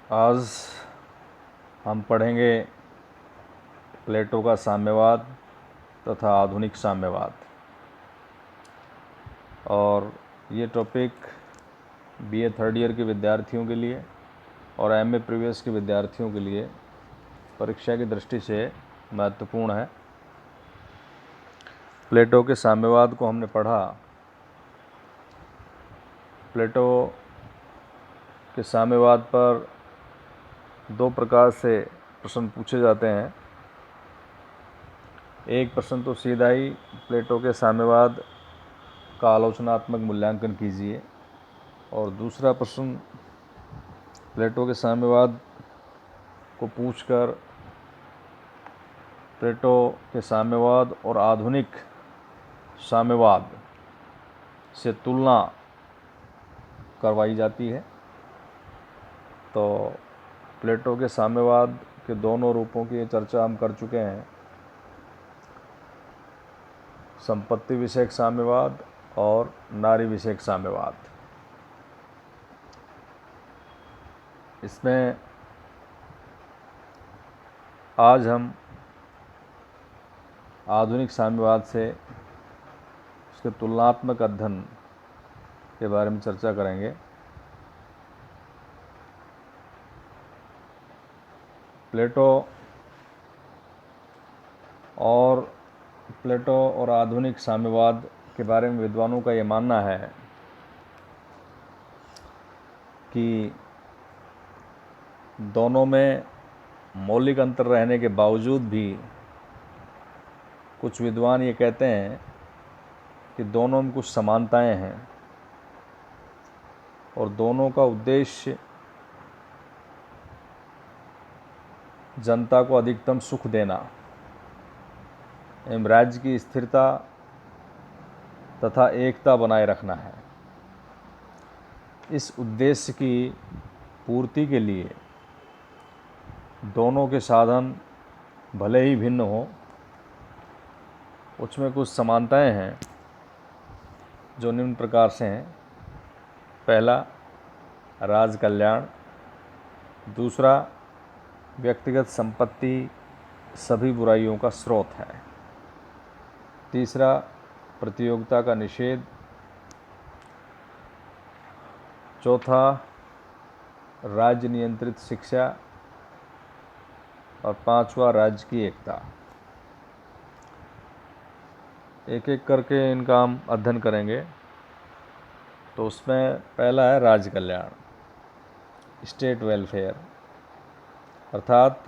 आज हम पढ़ेंगे प्लेटो का साम्यवाद तथा आधुनिक साम्यवाद। और ये टॉपिक बीए थर्ड ईयर के विद्यार्थियों के लिए और एमए प्रीवियस के विद्यार्थियों के लिए परीक्षा की दृष्टि से महत्वपूर्ण है। प्लेटो के साम्यवाद को हमने पढ़ा। प्लेटो के साम्यवाद पर दो प्रकार से प्रश्न पूछे जाते हैं। एक प्रश्न तो सीधा ही प्लेटो के साम्यवाद का आलोचनात्मक मूल्यांकन कीजिए, और दूसरा प्रश्न प्लेटो के साम्यवाद को पूछकर प्लेटो के साम्यवाद और आधुनिक साम्यवाद से तुलना करवाई जाती है। तो प्लेटो के साम्यवाद के दोनों रूपों की चर्चा हम कर चुके हैं, संपत्ति विषयक साम्यवाद और नारी विषयक साम्यवाद। इसमें आज हम आधुनिक साम्यवाद से उसके तुलनात्मक अध्ययन के बारे में चर्चा करेंगे। प्लेटो और आधुनिक साम्यवाद के बारे में विद्वानों का ये मानना है कि दोनों में मौलिक अंतर रहने के बावजूद भी कुछ विद्वान ये कहते हैं कि दोनों में कुछ समानताएं हैं और दोनों का उद्देश्य जनता को अधिकतम सुख देना एवं राज्य की स्थिरता तथा एकता बनाए रखना है। इस उद्देश्य की पूर्ति के लिए दोनों के साधन भले ही भिन्न हों, उसमें कुछ समानताएं हैं जो निम्न प्रकार से हैं। पहला, राज कल्याण। दूसरा, व्यक्तिगत संपत्ति सभी बुराइयों का स्रोत है। तीसरा, प्रतियोगिता का निषेध। चौथा, राज्य नियंत्रित शिक्षा। और पांचवा, राज्य की एकता। एक एक करके इनका हम अध्ययन करेंगे। तो उसमें पहला है राज्य कल्याण, स्टेट वेलफेयर। अर्थात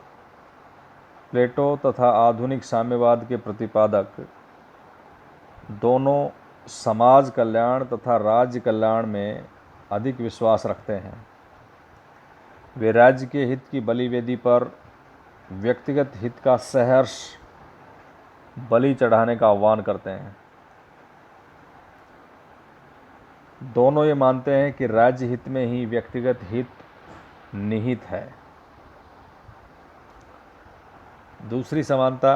प्लेटो तथा आधुनिक साम्यवाद के प्रतिपादक दोनों समाज कल्याण तथा राज्य कल्याण में अधिक विश्वास रखते हैं। वे राज्य के हित की बलिवेदी पर व्यक्तिगत हित का सहर्ष बलि चढ़ाने का आह्वान करते हैं। दोनों ये मानते हैं कि राज्य हित में ही व्यक्तिगत हित निहित है। दूसरी समानता,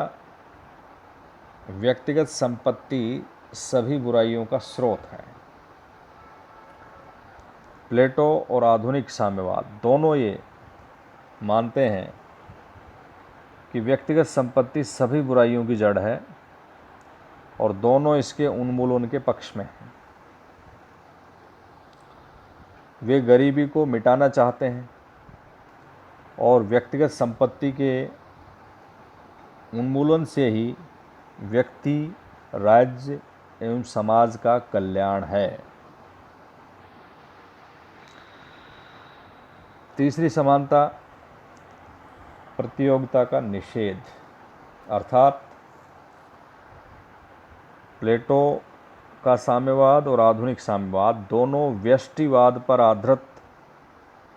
व्यक्तिगत संपत्ति सभी बुराइयों का स्रोत है। प्लेटो और आधुनिक साम्यवाद दोनों ये मानते हैं कि व्यक्तिगत संपत्ति सभी बुराइयों की जड़ है और दोनों इसके उन्मूलन के पक्ष में हैं। वे गरीबी को मिटाना चाहते हैं और व्यक्तिगत संपत्ति के उन्मूलन से ही व्यक्ति, राज्य एवं समाज का कल्याण है। तीसरी समानता, प्रतियोगिता का निषेध। अर्थात प्लेटो का साम्यवाद और आधुनिक साम्यवाद दोनों व्यष्टिवाद पर आधारित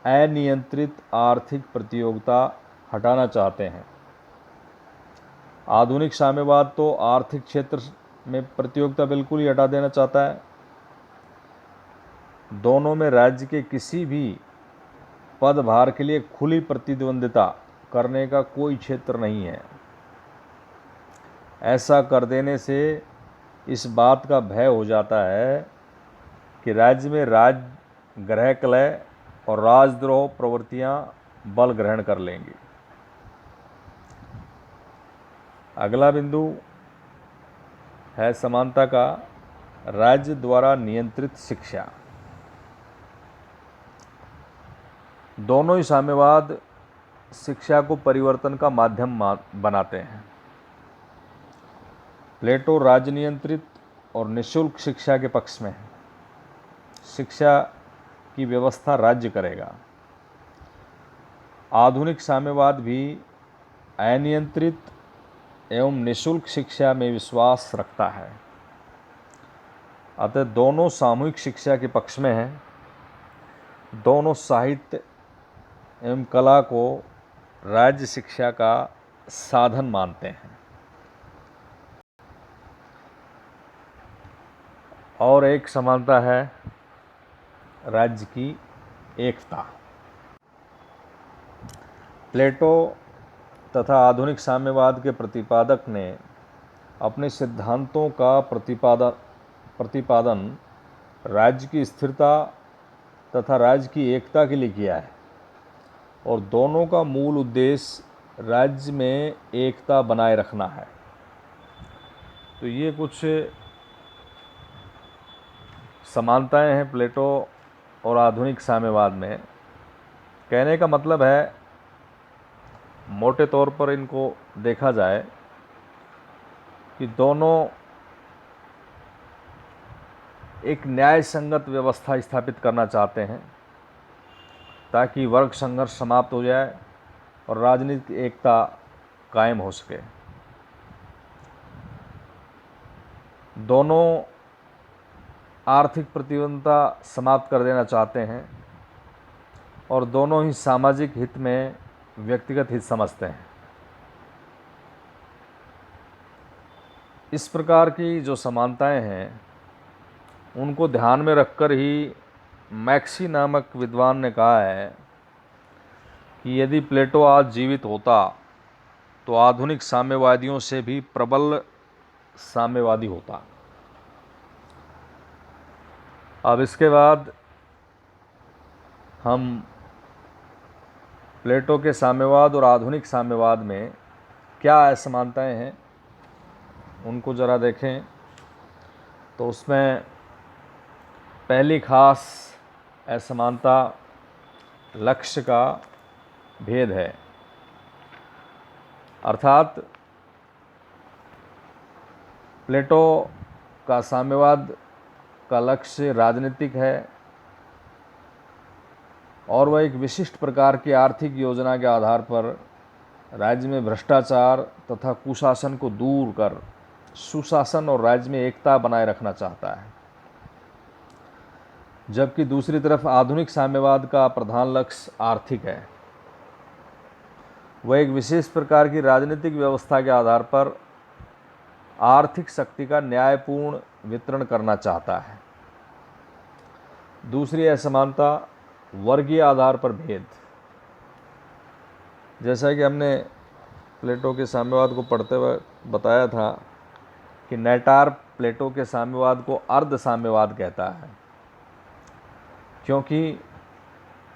अनियंत्रित आर्थिक प्रतियोगिता हटाना चाहते हैं। आधुनिक साम्यवाद तो आर्थिक क्षेत्र में प्रतियोगिता बिल्कुल ही हटा देना चाहता है। दोनों में राज्य के किसी भी पदभार के लिए खुली प्रतिद्वंदिता करने का कोई क्षेत्र नहीं है। ऐसा कर देने से इस बात का भय हो जाता है कि राज्य में राज गृह कलह और राजद्रोह प्रवृत्तियां बल ग्रहण कर लेंगी। अगला बिंदु है समानता का राज्य द्वारा नियंत्रित शिक्षा। दोनों ही साम्यवाद शिक्षा को परिवर्तन का माध्यम बनाते हैं। प्लेटो राज्य नियंत्रित और निःशुल्क शिक्षा के पक्ष में है। शिक्षा की व्यवस्था राज्य करेगा। आधुनिक साम्यवाद भी अनियंत्रित एवं निःशुल्क शिक्षा में विश्वास रखता है। अतः दोनों सामूहिक शिक्षा के पक्ष में हैं। दोनों साहित्य एवं कला को राज्य शिक्षा का साधन मानते हैं। और एक समानता है राज्य की एकता। प्लेटो तथा आधुनिक साम्यवाद के प्रतिपादक ने अपने सिद्धांतों का प्रतिपादन राज्य की स्थिरता तथा राज्य की एकता के लिए किया है, और दोनों का मूल उद्देश्य राज्य में एकता बनाए रखना है। तो ये कुछ समानताएं हैं प्लेटो और आधुनिक साम्यवाद में। कहने का मतलब है, मोटे तौर पर इनको देखा जाए कि दोनों एक न्याय संगत व्यवस्था स्थापित करना चाहते हैं ताकि वर्ग संघर्ष समाप्त हो जाए और राजनीतिक एकता कायम हो सके। दोनों आर्थिक प्रतिबंधता समाप्त कर देना चाहते हैं और दोनों ही सामाजिक हित में व्यक्तिगत हित समझते हैं। इस प्रकार की जो समानताएं हैं उनको ध्यान में रखकर ही मैक्सी नामक विद्वान ने कहा है कि यदि प्लेटो आज जीवित होता तो आधुनिक साम्यवादियों से भी प्रबल साम्यवादी होता। अब इसके बाद हम प्लेटो के साम्यवाद और आधुनिक साम्यवाद में क्या असमानताएं हैं उनको ज़रा देखें। तो उसमें पहली खास असमानता लक्ष्य का भेद है। अर्थात प्लेटो का साम्यवाद का लक्ष्य राजनीतिक है और वह एक विशिष्ट प्रकार की आर्थिक योजना के आधार पर राज्य में भ्रष्टाचार तथा कुशासन को दूर कर सुशासन और राज्य में एकता बनाए रखना चाहता है। जबकि दूसरी तरफ आधुनिक साम्यवाद का प्रधान लक्ष्य आर्थिक है। वह एक विशेष प्रकार की राजनीतिक व्यवस्था के आधार पर आर्थिक शक्ति का न्यायपूर्ण वितरण करना चाहता है। दूसरी असमानता वर्गीय आधार पर भेद। जैसा कि हमने प्लेटो के साम्यवाद को पढ़ते हुए बताया था कि नेटार प्लेटो के साम्यवाद को अर्ध साम्यवाद कहता है, क्योंकि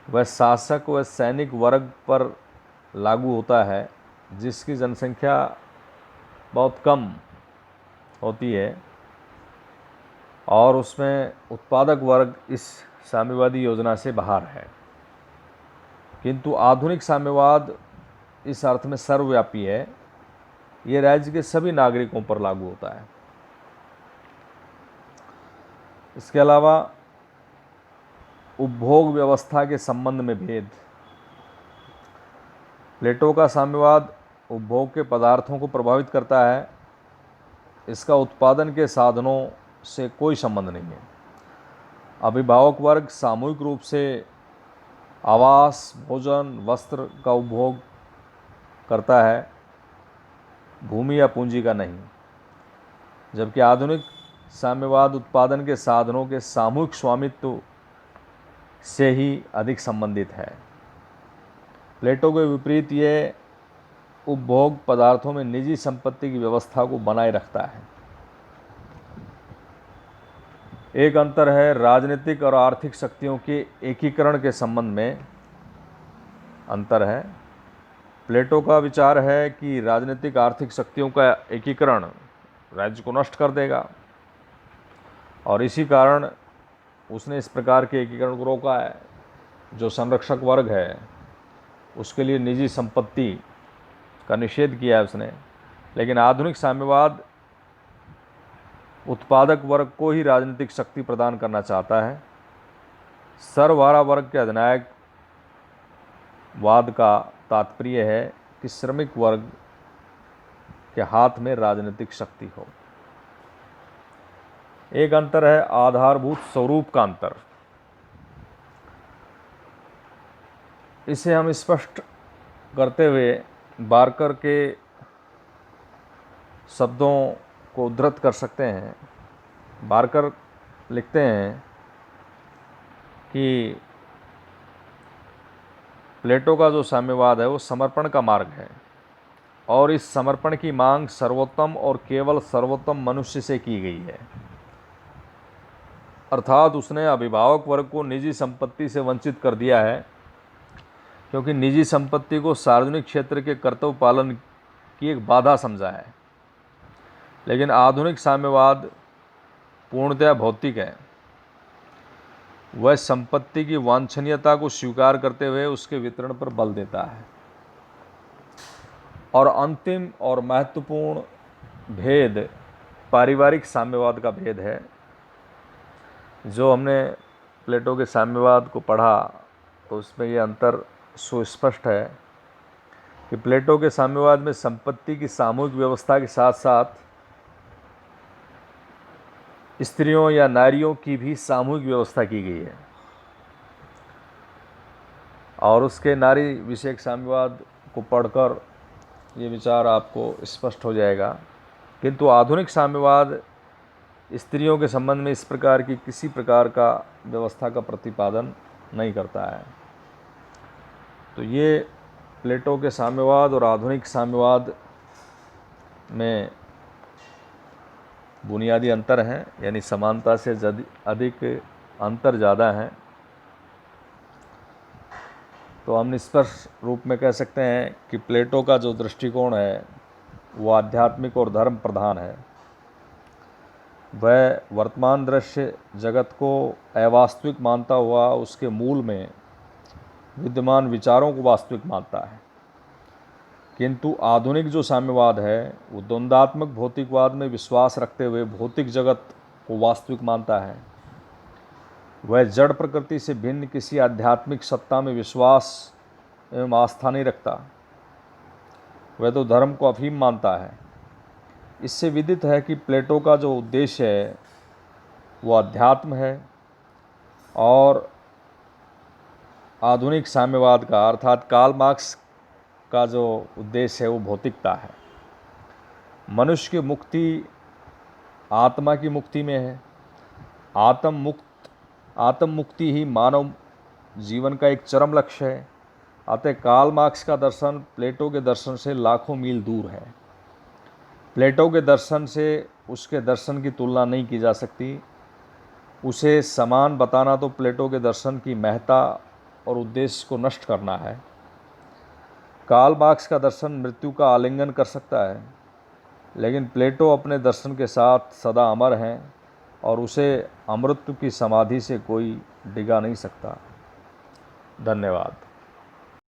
वह शासक व सैनिक वर्ग पर लागू होता है जिसकी जनसंख्या बहुत कम होती है और उसमें उत्पादक वर्ग इस साम्यवादी योजना से बाहर है। किंतु आधुनिक साम्यवाद इस अर्थ में सर्वव्यापी है, ये राज्य के सभी नागरिकों पर लागू होता है। इसके अलावा उपभोग व्यवस्था के संबंध में भेद। प्लेटो का साम्यवाद उपभोग के पदार्थों को प्रभावित करता है, इसका उत्पादन के साधनों से कोई संबंध नहीं है। अभिभावक वर्ग सामूहिक रूप से आवास, भोजन, वस्त्र का उपभोग करता है, भूमि या पूंजी का नहीं। जबकि आधुनिक साम्यवाद उत्पादन के साधनों के सामूहिक स्वामित्व से ही अधिक संबंधित है। प्लेटो के विपरीत ये उपभोग पदार्थों में निजी संपत्ति की व्यवस्था को बनाए रखता है। एक अंतर है राजनीतिक और आर्थिक शक्तियों के एकीकरण के संबंध में। अंतर है। प्लेटो का विचार है कि राजनीतिक आर्थिक शक्तियों का एकीकरण राज्य को नष्ट कर देगा, और इसी कारण उसने इस प्रकार के एकीकरण को रोका है। जो संरक्षक वर्ग है उसके लिए निजी संपत्ति का निषेध किया है उसने। लेकिन आधुनिक साम्यवाद उत्पादक वर्ग को ही राजनीतिक शक्ति प्रदान करना चाहता है। सर्वहारा वर्ग के अधिनायक वाद का तात्पर्य है कि श्रमिक वर्ग के हाथ में राजनीतिक शक्ति हो। एक अंतर है आधारभूत स्वरूप का अंतर। इसे हम स्पष्ट करते हुए बार्कर के शब्दों को उद्धृत कर सकते हैं। बार्कर लिखते हैं कि प्लेटो का जो साम्यवाद है वो समर्पण का मार्ग है, और इस समर्पण की मांग सर्वोत्तम और केवल सर्वोत्तम मनुष्य से की गई है। अर्थात उसने अभिभावक वर्ग को निजी संपत्ति से वंचित कर दिया है, क्योंकि निजी संपत्ति को सार्वजनिक क्षेत्र के कर्तव्य पालन की एक बाधा समझा है। लेकिन आधुनिक साम्यवाद पूर्णतया भौतिक है। वह संपत्ति की वांछनीयता को स्वीकार करते हुए उसके वितरण पर बल देता है। और अंतिम और महत्वपूर्ण भेद पारिवारिक साम्यवाद का भेद है। जो हमने प्लेटो के साम्यवाद को पढ़ा तो उसमें यह अंतर सुस्पष्ट है कि प्लेटो के साम्यवाद में संपत्ति की सामूहिक व्यवस्था के साथ साथ स्त्रियों या नारियों की भी सामूहिक व्यवस्था की गई है, और उसके नारी विषयक साम्यवाद को पढ़कर ये विचार आपको स्पष्ट हो जाएगा। किंतु आधुनिक साम्यवाद स्त्रियों के संबंध में इस प्रकार की किसी प्रकार का व्यवस्था का प्रतिपादन नहीं करता है। तो ये प्लेटो के साम्यवाद और आधुनिक साम्यवाद में बुनियादी अंतर हैं, यानी समानता से अधिक अंतर ज़्यादा हैं। तो हम निष्कर्ष रूप में कह सकते हैं कि प्लेटो का जो दृष्टिकोण है वो आध्यात्मिक और धर्म प्रधान है। वह वर्तमान दृश्य जगत को अवास्तविक मानता हुआ उसके मूल में विद्यमान विचारों को वास्तविक मानता है। किंतु आधुनिक जो साम्यवाद है वो द्वंद्वात्मक भौतिकवाद में विश्वास रखते हुए भौतिक जगत को वास्तविक मानता है। वह जड़ प्रकृति से भिन्न किसी आध्यात्मिक सत्ता में विश्वास एवं आस्था नहीं रखता। वह तो धर्म को अफीम मानता है। इससे विदित है कि प्लेटो का जो उद्देश्य है वो अध्यात्म है, और आधुनिक साम्यवाद का अर्थात कार्ल मार्क्स का जो उद्देश्य है वो भौतिकता है। मनुष्य की मुक्ति आत्मा की मुक्ति में है। आत्म मुक्ति ही मानव जीवन का एक चरम लक्ष्य है। अतः कार्ल मार्क्स का दर्शन प्लेटो के दर्शन से लाखों मील दूर है। प्लेटो के दर्शन से उसके दर्शन की तुलना नहीं की जा सकती। उसे समान बताना तो प्लेटो के दर्शन की महत्ता और उद्देश्य को नष्ट करना है। कार्ल मार्क्स का दर्शन मृत्यु का आलिंगन कर सकता है, लेकिन प्लेटो अपने दर्शन के साथ सदा अमर हैं, और उसे अमृत की समाधि से कोई डिगा नहीं सकता। धन्यवाद।